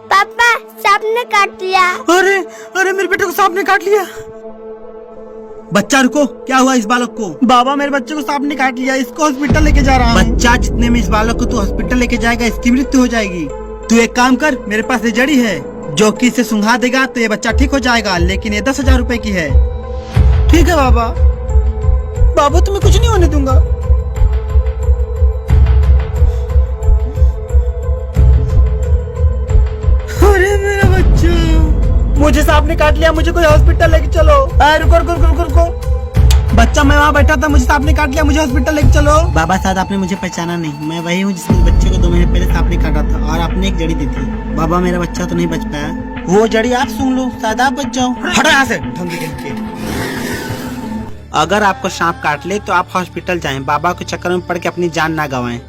पापा सांप ने काट लिया। अरे अरे मेरे बेटे को सांप ने काट लिया। बच्चा रुको, क्या हुआ इस बालक को? बाबा मेरे बच्चे को सांप ने काट लिया, इसको हॉस्पिटल लेके जा रहा हूँ। बच्चा, जितने में इस बालक को तू हॉस्पिटल लेके जाएगा इसकी मृत्यु हो जाएगी। तू एक काम कर, मेरे पास ये जड़ी है जो कि इसे सुंघा देगा तो ये बच्चा ठीक हो जाएगा, लेकिन ये 10,000 रुपए की है। ठीक है बाबा। बाबू तुम्हें कुछ नहीं होने दूंगा। अरे मेरा बच्चा, मुझे सांप ने काट लिया, मुझे कोई हॉस्पिटल लेके चलो। रुको रुको रुको रुको। बच्चा, मैं वहाँ बैठा था, मुझे सांप ने काट लिया, मुझे हॉस्पिटल लेके चलो। बाबा शायद आपने मुझे पहचाना नहीं, मैं वही हूँ जिसके बच्चे को 2 महीने पहले सांप ने काटा था और आपने एक जड़ी दी थी। बाबा मेरा बच्चा तो नहीं बच पाया, वो जड़ी आप सुन लो, शायद आप बच जाओ। हटो यहाँ से ढंग के। अगर आपको सांप काट ले तो आप हॉस्पिटल जाएं, बाबा के चक्कर में पड़ के अपनी जान ना गंवाएं।